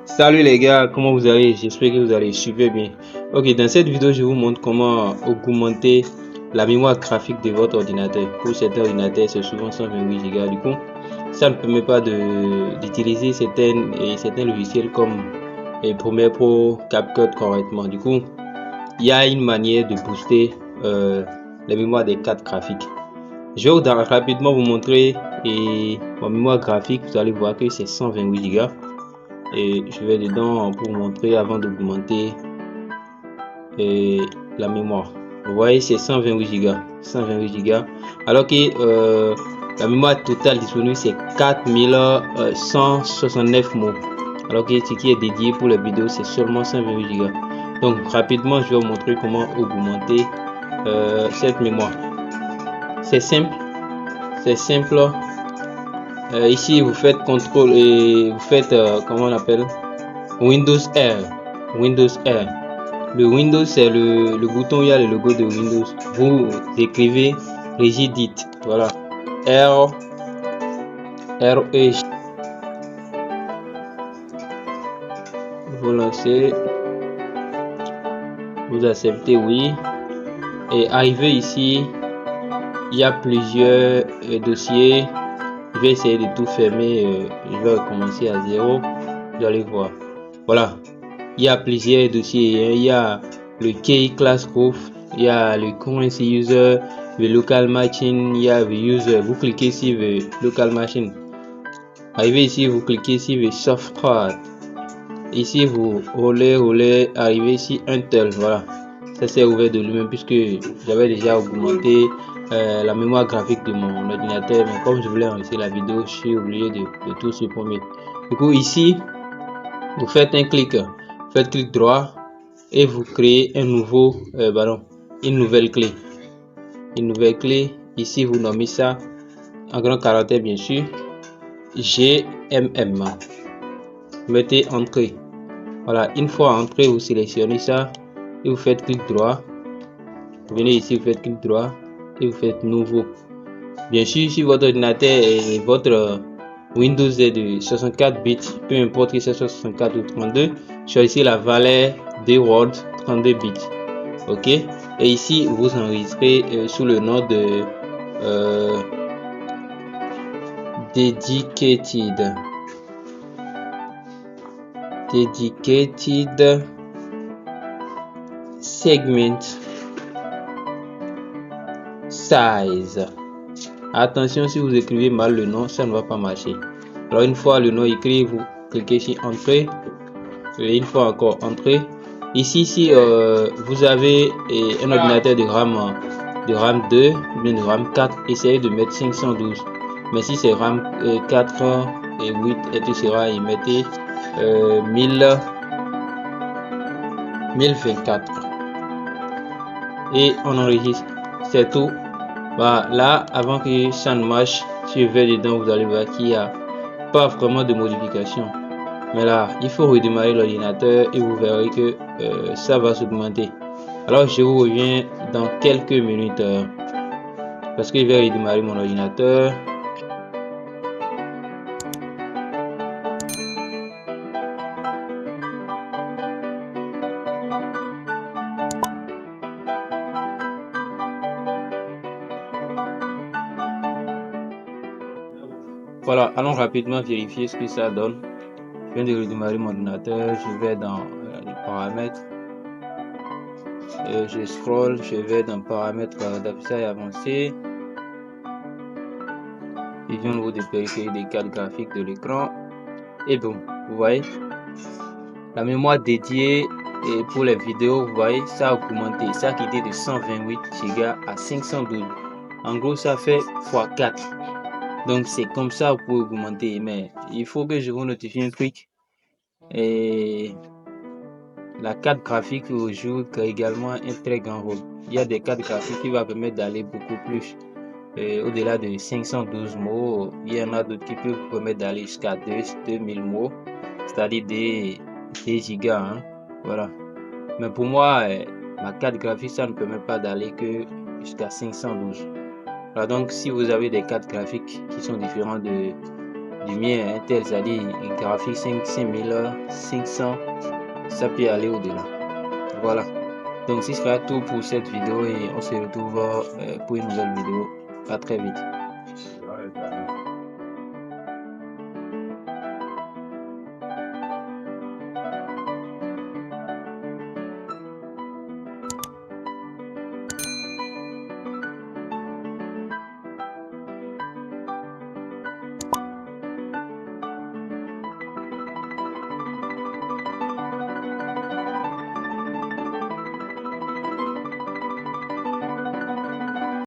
Salut les gars, comment vous allez? J'espère que vous allez super bien. Ok, dans cette vidéo, je vous montre comment augmenter la mémoire graphique de votre ordinateur. Pour certains ordinateurs, c'est souvent 128 Go. Du coup, ça ne permet pas d'utiliser certains logiciels comme Premiere Pro, CapCut correctement. Du coup, il y a une manière de booster la mémoire des cartes graphiques. Je vais rapidement vous montrer ma mémoire graphique. Vous allez voir que c'est 128 Go. Et je vais dedans pour vous montrer avant d'augmenter la mémoire. Vous voyez, c'est 128 Go. 128 Go. Alors que la mémoire totale disponible, c'est 4169 mots. Alors que ce qui est dédié pour les vidéos, c'est seulement 128 Go. Donc, rapidement, je vais vous montrer comment augmenter cette mémoire. C'est simple. C'est simple. Ici, vous faites CTRL et vous faites, comment on appelle, Windows R. Windows R. Le Windows, c'est le bouton où il y a le logo de Windows. Vous écrivez Regedit. Voilà. R. R. Vous lancez. Vous acceptez oui. Et arrivé ici, il y a plusieurs dossiers. Je vais essayer de tout fermer. Je vais recommencer à zéro. Vous allez voir. Voilà. Il y a plusieurs dossiers. Il y a le key class group, il y a le currency user, le local machine, il y a le user. Vous cliquez sur le local machine. Arrivez ici, vous cliquez sur le software. Ici, vous roulez, arrivez ici, Intel. Voilà. Ça s'est ouvert de lui-même puisque j'avais déjà augmenté la mémoire graphique de mon ordinateur. Mais comme je voulais enregistrer la vidéo, je suis obligé de tout supprimer. Du coup, ici, vous faites un clic. Faites clic droit et vous créez un nouveau une nouvelle clé. Une nouvelle clé. Ici, vous nommez ça en grand caractère, bien sûr, GMM. Mettez entrée. Voilà, une fois entré, vous sélectionnez ça et vous faites clic droit. Vous venez ici, vous faites clic droit et vous faites nouveau. Bien sûr, si votre ordinateur et votre Windows est de 64 bits, peu importe que ce soit 64 ou 32, choisissez la valeur de Word 32 bits. Ok, et ici vous enregistrez sous le nom de dedicated segment size. Attention, si vous écrivez mal le nom, ça ne va pas marcher. Alors une fois le nom écrit, vous cliquez sur entrée et une fois encore entrée. Ici, si vous avez un ordinateur de RAM 2 ou bien de RAM 4, essayez de mettre 512. Mais si c'est RAM 4 et 8, etc., et mettez 1024. Et on enregistre. C'est tout. Bah, là, avant que ça ne marche, si je vais dedans, vous allez voir qu'il n'y a pas vraiment de modification. Mais là, il faut redémarrer l'ordinateur et vous verrez que ça va s'augmenter. Alors, je vous reviens dans quelques minutes parce que je vais redémarrer mon ordinateur. Voilà, allons rapidement vérifier ce que ça donne. Je viens de redémarrer mon ordinateur. Je vais dans les paramètres. Je scroll, je vais dans paramètres d'affichage avancé. Il vient au niveau de vérifier des cartes graphiques de l'écran. Et bon, vous voyez, la mémoire dédiée et pour les vidéos, vous voyez, ça a augmenté. Ça a quitté de 128 Go à 512. En gros, ça fait x4. Donc, c'est comme ça vous pouvez augmenter. Mais il faut que je vous notifie un truc. Et la carte graphique joue également un très grand rôle. Il y a des cartes graphiques qui vont permettre d'aller beaucoup plus. Au-delà de 512 mots, il y en a d'autres qui peuvent vous permettre d'aller jusqu'à 2000 mots, c'est-à-dire des gigas. Hein. Voilà. Mais pour moi, ma carte graphique, ça ne permet pas d'aller que jusqu'à 512. Voilà, donc, si vous avez des cartes graphiques qui sont différentes de du mien, un tel, c'est-à-dire graphique 5500, ça peut aller au-delà. Voilà. Donc, ce sera tout pour cette vidéo et on se retrouve pour une nouvelle vidéo. À très vite.